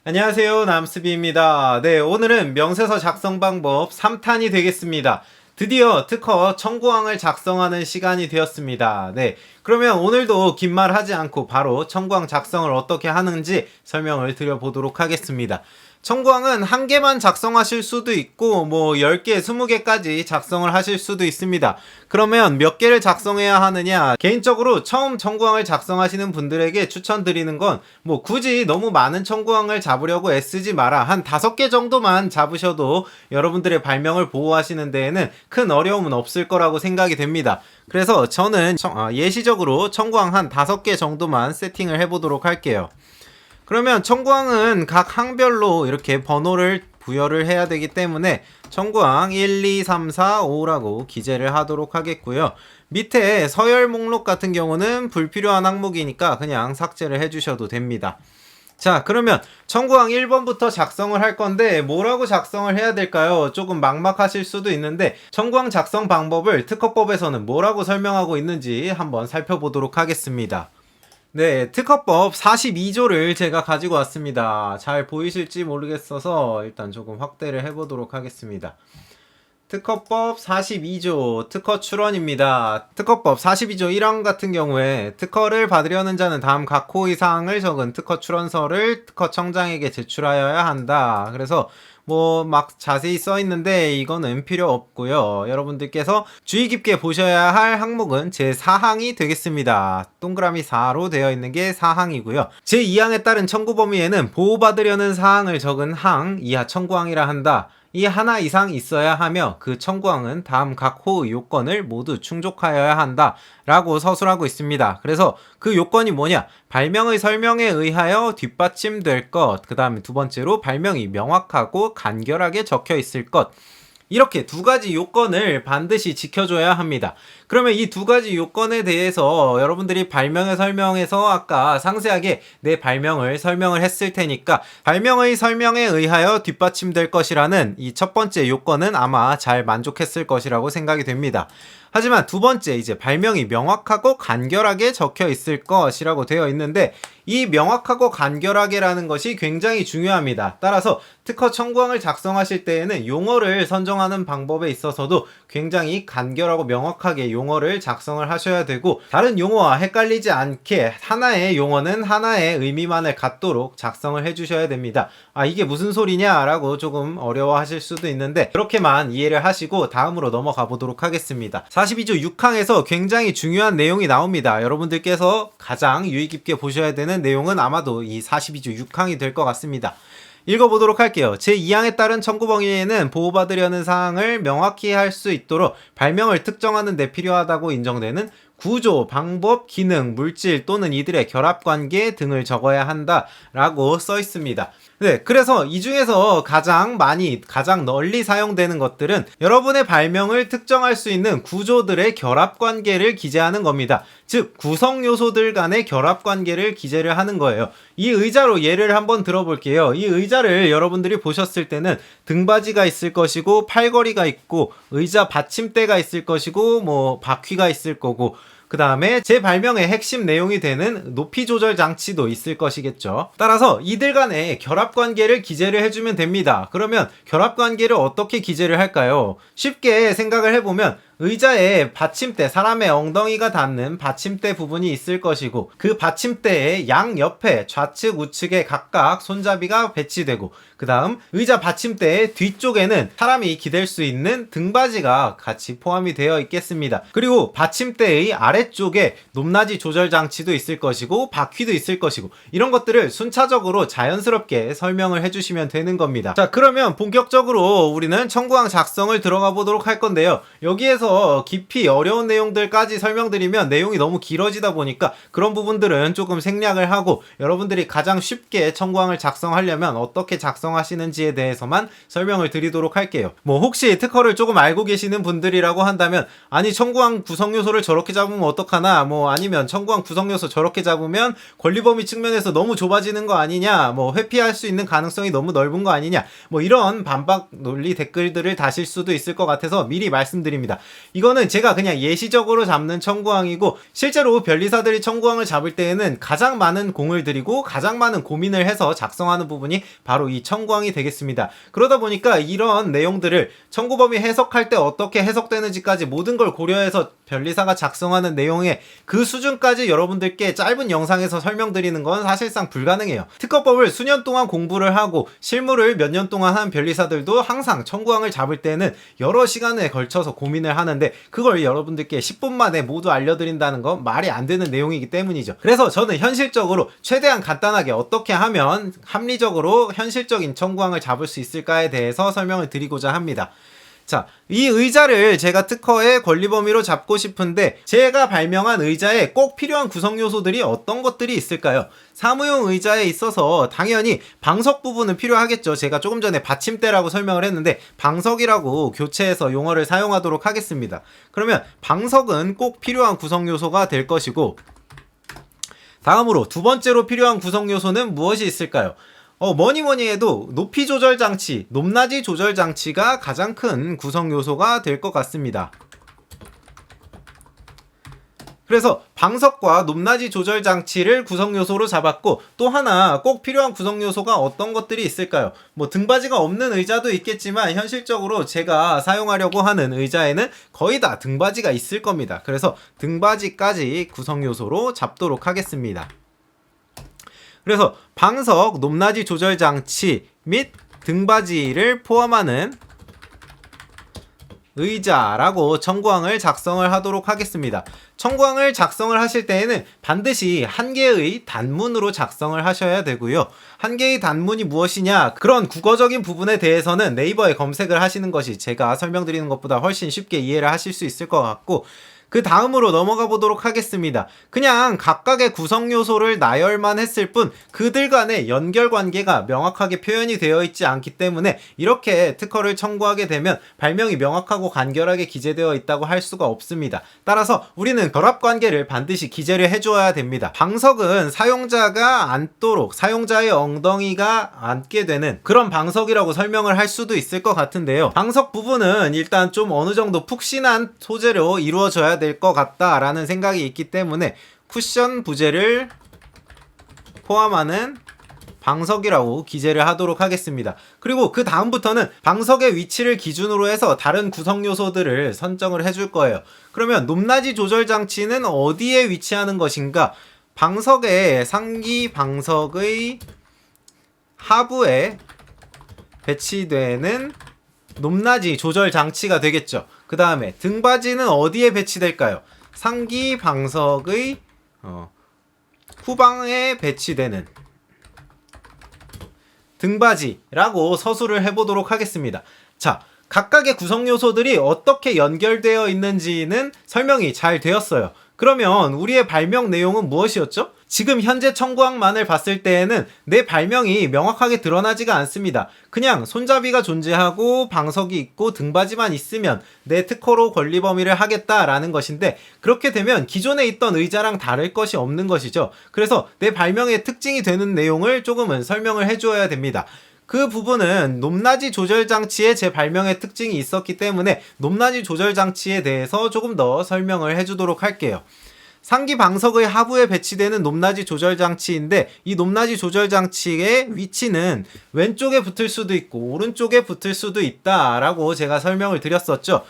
안녕하세요, 남스비입니다. 네, 오늘은 명세서 작성 방법 3탄이 되겠습니다. 드디어 특허 청구항을 작성하는 시간이 되었습니다. 네, 그러면 오늘도 긴 말 하지 않고 바로 청구항 작성을 어떻게 하는지 설명을 드려보도록 하겠습니다. 청구항은 한 개만 작성하실 수도 있고 10개, 20개까지 작성을 하실 수도 있습니다. 그러면 몇 개를 작성해야 하느냐? 개인적으로 처음 청구항을 작성하시는 분들에게 추천드리는 건 굳이 너무 많은 청구항을 잡으려고 애쓰지 마라. 한 5개 정도만 잡으셔도 여러분들의 발명을 보호하시는 데에는 큰 어려움은 없을 거라고 생각이 됩니다. 그래서 저는 예시적으로 청구항 한 5개 정도만 세팅을 해보도록 할게요. 그러면 청구항은 각 항별로 이렇게 번호를 부여를 해야 되기 때문에 청구항 1, 2, 3, 4, 5라고 기재를 하도록 하겠고요. 밑에 서열 목록 같은 경우는 불필요한 항목이니까 그냥 삭제를 해주셔도 됩니다. 자, 그러면 청구항 1번부터 작성을 할 건데 뭐라고 작성을 해야 될까요? 조금 막막하실 수도 있는데 청구항 작성 방법을 특허법에서는 뭐라고 설명하고 있는지 한번 살펴보도록 하겠습니다. 네, 특허법 42조를 제가 가지고 왔습니다. 잘 보이실지 모르겠어서 일단 조금 확대를 해보도록 하겠습니다. 특허법 42조 특허 출원입니다. 특허법 42조 1항 같은 경우에 특허를 받으려는 자는 다음 각 호의 사항을 적은 특허 출원서를 특허청장에게 제출하여야 한다. 그래서 막 자세히 써 있는데 이거는 필요 없고요. 여러분들께서 주의 깊게 보셔야 할 항목은 제4항이 되겠습니다. 동그라미 4로 되어 있는 게 4항이고요. 제2항에 따른 청구 범위에는 보호받으려는 사항을 적은 항 이하 청구항이라 한다. 이 하나 이상 있어야 하며 그 청구항은 다음 각 호의 요건을 모두 충족하여야 한다 라고 서술하고 있습니다. 그래서 그 요건이 뭐냐? 발명의 설명에 의하여 뒷받침될 것, 그 다음에 두 번째로 발명이 명확하고 간결하게 적혀 있을 것, 이렇게 두 가지 요건을 반드시 지켜줘야 합니다. 그러면 이 두 가지 요건에 대해서 여러분들이 발명의 설명에서 아까 상세하게 내 발명을 설명을 했을 테니까 발명의 설명에 의하여 뒷받침될 것이라는 이 첫 번째 요건은 아마 잘 만족했을 것이라고 생각이 됩니다. 하지만 두 번째 이제 발명이 명확하고 간결하게 적혀 있을 것이라고 되어 있는데 이 명확하고 간결하게라는 것이 굉장히 중요합니다. 따라서 특허 청구항을 작성하실 때에는 용어를 선정하는 방법에 있어서도 굉장히 간결하고 명확하게 용어를 작성을 하셔야 되고 다른 용어와 헷갈리지 않게 하나의 용어는 하나의 의미만을 갖도록 작성을 해주셔야 됩니다. 이게 무슨 소리냐 라고 조금 어려워하실 수도 있는데 그렇게만 이해를 하시고 다음으로 넘어가 보도록 하겠습니다. 42조 6항에서 굉장히 중요한 내용이 나옵니다. 여러분들께서 가장 유의 깊게 보셔야 되는 내용은 아마도 이 42조 6항이 될 것 같습니다. 읽어보도록 할게요. 제2항에 따른 청구 범위에는 보호받으려는 사항을 명확히 할 수 있도록 발명을 특정하는 데 필요하다고 인정되는 구조, 방법, 기능, 물질 또는 이들의 결합관계 등을 적어야 한다 라고 써 있습니다. 네, 그래서 이 중에서 가장 널리 사용되는 것들은 여러분의 발명을 특정할 수 있는 구조들의 결합관계를 기재하는 겁니다. 즉, 구성 요소들 간의 결합관계를 기재를 하는 거예요. 이 의자로 예를 한번 들어볼게요. 이 의자를 여러분들이 보셨을 때는 등받이가 있을 것이고 팔걸이가 있고 의자 받침대가 있을 것이고 바퀴가 있을 거고 그 다음에 제 발명의 핵심 내용이 되는 높이 조절 장치도 있을 것이겠죠. 따라서 이들 간의 결합관계를 기재를 해주면 됩니다. 그러면 결합관계를 어떻게 기재를 할까요? 쉽게 생각을 해보면 의자에 받침대, 사람의 엉덩이가 닿는 받침대 부분이 있을 것이고 그 받침대의 양옆에 좌측 우측에 각각 손잡이가 배치되고 그 다음 의자 받침대의 뒤쪽에는 사람이 기댈 수 있는 등받이가 같이 포함이 되어 있겠습니다. 그리고 받침대의 아래쪽에 높낮이 조절 장치도 있을 것이고 바퀴도 있을 것이고 이런 것들을 순차적으로 자연스럽게 설명을 해주시면 되는 겁니다. 자, 그러면 본격적으로 우리는 청구항 작성을 들어가 보도록 할 건데요. 여기에서 깊이 어려운 내용들까지 설명드리면 내용이 너무 길어지다 보니까 그런 부분들은 조금 생략을 하고 여러분들이 가장 쉽게 청구항을 작성하려면 어떻게 작성하시는지에 대해서만 설명을 드리도록 할게요. 혹시 특허를 조금 알고 계시는 분들이라고 한다면 아니 청구항 구성요소를 저렇게 잡으면 어떡하나 아니면 청구항 구성요소 저렇게 잡으면 권리범위 측면에서 너무 좁아지는 거 아니냐 회피할 수 있는 가능성이 너무 넓은 거 아니냐 이런 반박 논리 댓글들을 다실 수도 있을 것 같아서 미리 말씀드립니다. 이거는 제가 그냥 예시적으로 잡는 청구항이고, 실제로 변리사들이 청구항을 잡을 때에는 가장 많은 공을 들이고 가장 많은 고민을 해서 작성하는 부분이 바로 이 청구항이 되겠습니다. 그러다 보니까 이런 내용들을 청구범위 해석할 때 어떻게 해석되는지까지 모든 걸 고려해서 변리사가 작성하는 내용의 그 수준까지 여러분들께 짧은 영상에서 설명드리는 건 사실상 불가능해요. 특허법을 수년 동안 공부를 하고 실무를 몇 년 동안 한 변리사들도 항상 청구항을 잡을 때는 여러 시간에 걸쳐서 고민을 하는데, 그걸 여러분들께 10분 만에 모두 알려드린다는 건 말이 안 되는 내용이기 때문이죠. 그래서 저는 현실적으로 최대한 간단하게 어떻게 하면 합리적으로 현실적인 청구항을 잡을 수 있을까에 대해서 설명을 드리고자 합니다. 자, 이 의자를 제가 특허의 권리 범위로 잡고 싶은데, 제가 발명한 의자에 꼭 필요한 구성 요소들이 어떤 것들이 있을까요? 사무용 의자에 있어서 당연히 방석 부분은 필요하겠죠. 제가 조금 전에 받침대라고 설명을 했는데 방석이라고 교체해서 용어를 사용하도록 하겠습니다. 그러면 방석은 꼭 필요한 구성 요소가 될 것이고, 다음으로 두 번째로 필요한 구성 요소는 무엇이 있을까요? 뭐니 해도 높이 조절 장치, 높낮이 조절 장치가 가장 큰 구성 요소가 될 것 같습니다. 그래서 방석과 높낮이 조절 장치를 구성 요소로 잡았고, 또 하나 꼭 필요한 구성 요소가 어떤 것들이 있을까요? 등받이가 없는 의자도 있겠지만 현실적으로 제가 사용하려고 하는 의자에는 거의 다 등받이가 있을 겁니다. 그래서 등받이까지 구성 요소로 잡도록 하겠습니다. 그래서 방석, 높낮이 조절 장치 및 등받이를 포함하는 의자라고 청구항을 작성을 하도록 하겠습니다. 청구항을 작성을 하실 때에는 반드시 한 개의 단문으로 작성을 하셔야 되고요. 한 개의 단문이 무엇이냐, 그런 국어적인 부분에 대해서는 네이버에 검색을 하시는 것이 제가 설명드리는 것보다 훨씬 쉽게 이해를 하실 수 있을 것 같고, 그 다음으로 넘어가 보도록 하겠습니다. 그냥 각각의 구성 요소를 나열만 했을 뿐 그들 간의 연결 관계가 명확하게 표현이 되어 있지 않기 때문에 이렇게 특허를 청구하게 되면 발명이 명확하고 간결하게 기재되어 있다고 할 수가 없습니다. 따라서 우리는 결합 관계를 반드시 기재를 해줘야 됩니다. 방석은 사용자가 앉도록, 사용자의 엉덩이가 앉게 되는 그런 방석이라고 설명을 할 수도 있을 것 같은데요. 방석 부분은 일단 좀 어느 정도 푹신한 소재로 이루어져야 될 것 같다라는 생각이 있기 때문에 쿠션 부재를 포함하는 방석이라고 기재를 하도록 하겠습니다. 그리고 그 다음부터는 방석의 위치를 기준으로 해서 다른 구성 요소들을 선정을 해줄 거예요. 그러면 높낮이 조절 장치는 어디에 위치하는 것인가? 방석의 상기 방석의 하부에 배치되는 높낮이 조절 장치가 되겠죠. 그 다음에 등받이는 어디에 배치될까요? 상기 방석의 후방에 배치되는 등받이라고 서술을 해보도록 하겠습니다. 자, 각각의 구성 요소들이 어떻게 연결되어 있는지는 설명이 잘 되었어요. 그러면 우리의 발명 내용은 무엇이었죠? 지금 현재 청구항만을 봤을 때에는 내 발명이 명확하게 드러나지가 않습니다. 그냥 손잡이가 존재하고 방석이 있고 등받이만 있으면 내 특허로 권리 범위를 하겠다라는 것인데, 그렇게 되면 기존에 있던 의자랑 다를 것이 없는 것이죠. 그래서 내 발명의 특징이 되는 내용을 조금은 설명을 해주어야 됩니다. 그 부분은 높낮이 조절 장치에 제 발명의 특징이 있었기 때문에 높낮이 조절 장치에 대해서 조금 더 설명을 해주도록 할게요. 상기 방석의 하부에 배치되는 높낮이 조절 장치인데, 이 높낮이 조절 장치의 위치는 왼쪽에 붙을 수도 있고 오른쪽에 붙을 수도 있다라고 제가 설명을 드렸었죠.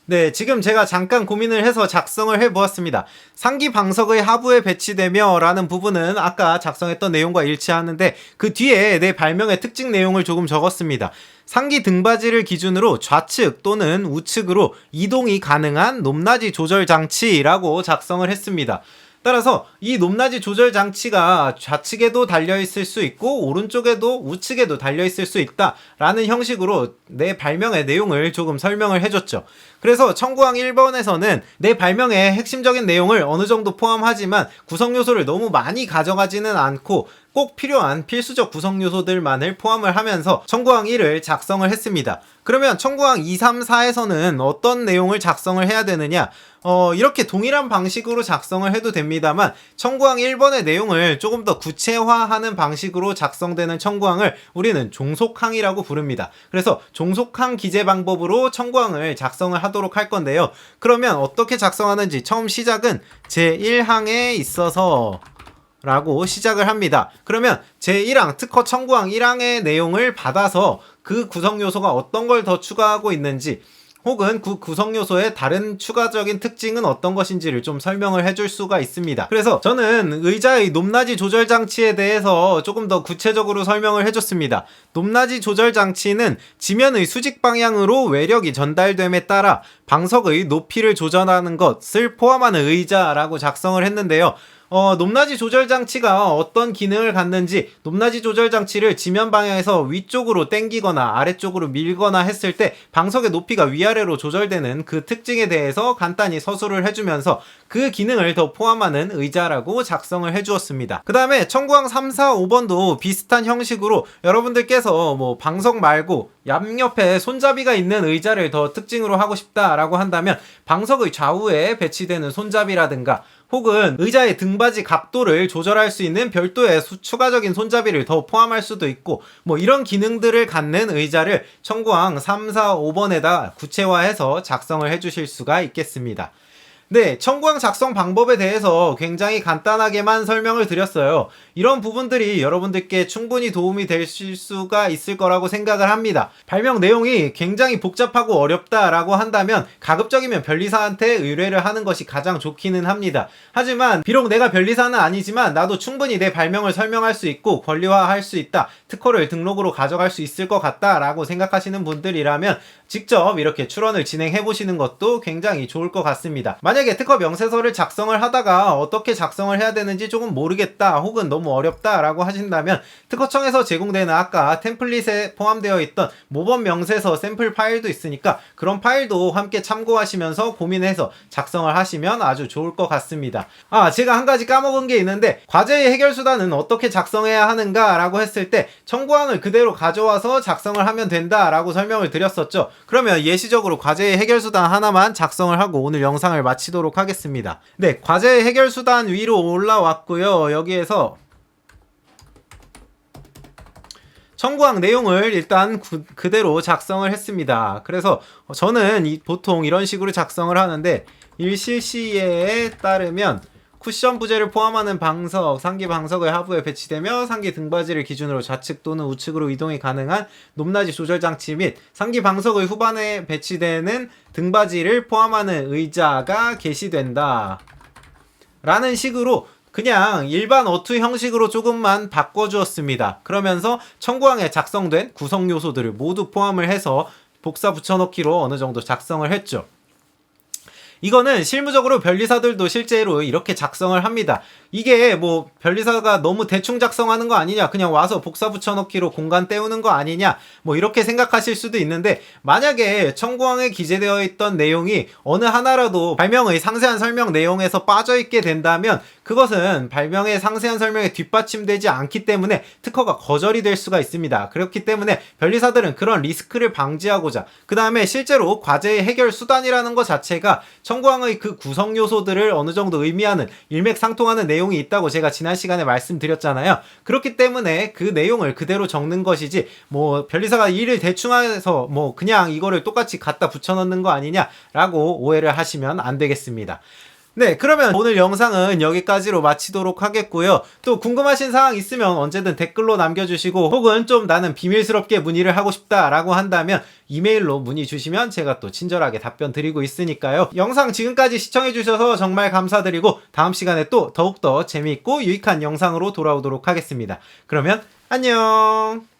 네, 지금 제가 잠깐 고민을 해서 작성을 해보았습니다. 상기 방석의 하부에 배치되며 라는 부분은 아까 작성했던 내용과 일치하는데, 그 뒤에 내 발명의 특징 내용을 조금 적었습니다. 상기 등받이를 기준으로 좌측 또는 우측으로 이동이 가능한 높낮이 조절 장치라고 작성을 했습니다. 따라서 이 높낮이 조절 장치가 좌측에도 달려있을 수 있고 오른쪽에도 우측에도 달려있을 수 있다라는 형식으로 내 발명의 내용을 조금 설명을 해줬죠. 그래서 청구항 1번에서는 내 발명의 핵심적인 내용을 어느 정도 포함하지만 구성 요소를 너무 많이 가져가지는 않고 꼭 필요한 필수적 구성 요소들만을 포함을 하면서 청구항 1을 작성을 했습니다. 그러면 청구항 2, 3, 4에서는 어떤 내용을 작성을 해야 되느냐? 이렇게 동일한 방식으로 작성을 해도 됩니다만 청구항 1번의 내용을 조금 더 구체화하는 방식으로 작성되는 청구항을 우리는 종속항이라고 부릅니다. 그래서 종속항 기재 방법으로 청구항을 작성을 하도록 할 건데요. 그러면 어떻게 작성하는지 처음 시작은 제1항에 있어서 라고 시작을 합니다. 그러면 제1항 특허 청구항 1항의 내용을 받아서 그 구성 요소가 어떤 걸 더 추가하고 있는지 혹은 그 구성 요소의 다른 추가적인 특징은 어떤 것인지를 좀 설명을 해줄 수가 있습니다. 그래서 저는 의자의 높낮이 조절 장치에 대해서 조금 더 구체적으로 설명을 해줬습니다. 높낮이 조절 장치는 지면의 수직 방향으로 외력이 전달됨에 따라 방석의 높이를 조절하는 것을 포함하는 의자라고 작성을 했는데요. 높낮이 조절 장치가 어떤 기능을 갖는지, 높낮이 조절 장치를 지면 방향에서 위쪽으로 당기거나 아래쪽으로 밀거나 했을 때 방석의 높이가 위아래로 조절되는 그 특징에 대해서 간단히 서술을 해주면서 그 기능을 더 포함하는 의자라고 작성을 해주었습니다. 그 다음에 청구항 3, 4, 5번도 비슷한 형식으로 여러분들께서 뭐 방석 말고 양옆에 손잡이가 있는 의자를 더 특징으로 하고 싶다라고 한다면 방석의 좌우에 배치되는 손잡이라든가 혹은 의자의 등받이 각도를 조절할 수 있는 별도의 추가적인 손잡이를 더 포함할 수도 있고 뭐 이런 기능들을 갖는 의자를 청구항 3, 4, 5번에다 구체화해서 작성을 해주실 수가 있겠습니다. 네, 청구항 작성 방법에 대해서 굉장히 간단하게만 설명을 드렸어요. 이런 부분들이 여러분들께 충분히 도움이 될 수가 있을 거라고 생각을 합니다. 발명 내용이 굉장히 복잡하고 어렵다라고 한다면 가급적이면 변리사한테 의뢰를 하는 것이 가장 좋기는 합니다. 하지만 비록 내가 변리사는 아니지만 나도 충분히 내 발명을 설명할 수 있고 권리화할 수 있다, 특허를 등록으로 가져갈 수 있을 것 같다 라고 생각하시는 분들이라면 직접 이렇게 출원을 진행해 보시는 것도 굉장히 좋을 것 같습니다. 만약에 특허 명세서를 작성을 하다가 어떻게 작성을 해야 되는지 조금 모르겠다 혹은 너무 어렵다 라고 하신다면 특허청에서 제공되는 아까 템플릿에 포함되어 있던 모범 명세서 샘플 파일도 있으니까 그런 파일도 함께 참고하시면서 고민해서 작성을 하시면 아주 좋을 것 같습니다. 제가 한 가지 까먹은 게 있는데 과제의 해결 수단은 어떻게 작성해야 하는가 라고 했을 때 청구항을 그대로 가져와서 작성을 하면 된다 라고 설명을 드렸었죠. 그러면 예시적으로 과제의 해결 수단 하나만 작성을 하고 오늘 영상을 마치도록 하겠습니다. 네, 과제의 해결 수단 위로 올라왔고요. 여기에서 청구항 내용을 일단 그대로 작성을 했습니다. 그래서 저는 보통 이런 식으로 작성을 하는데 일실시에 따르면 쿠션 부재를 포함하는 방석, 상기 방석의 하부에 배치되며 상기 등받이를 기준으로 좌측 또는 우측으로 이동이 가능한 높낮이 조절 장치 및 상기 방석의 후반에 배치되는 등받이를 포함하는 의자가 게시된다 라는 식으로 그냥 일반 어투 형식으로 조금만 바꿔주었습니다. 그러면서 청구항에 작성된 구성 요소들을 모두 포함을 해서 복사 붙여넣기로 어느 정도 작성을 했죠. 이거는 실무적으로 변리사들도 실제로 이렇게 작성을 합니다. 이게 뭐 변리사가 너무 대충 작성하는 거 아니냐, 그냥 와서 복사 붙여넣기로 공간 때우는 거 아니냐, 뭐 이렇게 생각하실 수도 있는데 만약에 청구항에 기재되어 있던 내용이 어느 하나라도 발명의 상세한 설명 내용에서 빠져있게 된다면 그것은 발명의 상세한 설명에 뒷받침되지 않기 때문에 특허가 거절이 될 수가 있습니다. 그렇기 때문에 변리사들은 그런 리스크를 방지하고자 그 다음에 실제로 과제의 해결 수단이라는 것 자체가 청구항의 그 구성 요소들을 어느 정도 의미하는 일맥상통하는 내용이 있다고 제가 지난 시간에 말씀드렸잖아요. 그렇기 때문에 그 내용을 그대로 적는 것이지 뭐 변리사가 일을 대충 해서 뭐 그냥 이거를 똑같이 갖다 붙여넣는 거 아니냐라고 오해를 하시면 안 되겠습니다. 네, 그러면 오늘 영상은 여기까지로 마치도록 하겠고요. 또 궁금하신 사항 있으면 언제든 댓글로 남겨주시고 혹은 좀 나는 비밀스럽게 문의를 하고 싶다라고 한다면 이메일로 문의 주시면 제가 또 친절하게 답변 드리고 있으니까요. 영상 지금까지 시청해주셔서 정말 감사드리고 다음 시간에 또 더욱더 재미있고 유익한 영상으로 돌아오도록 하겠습니다. 그러면 안녕!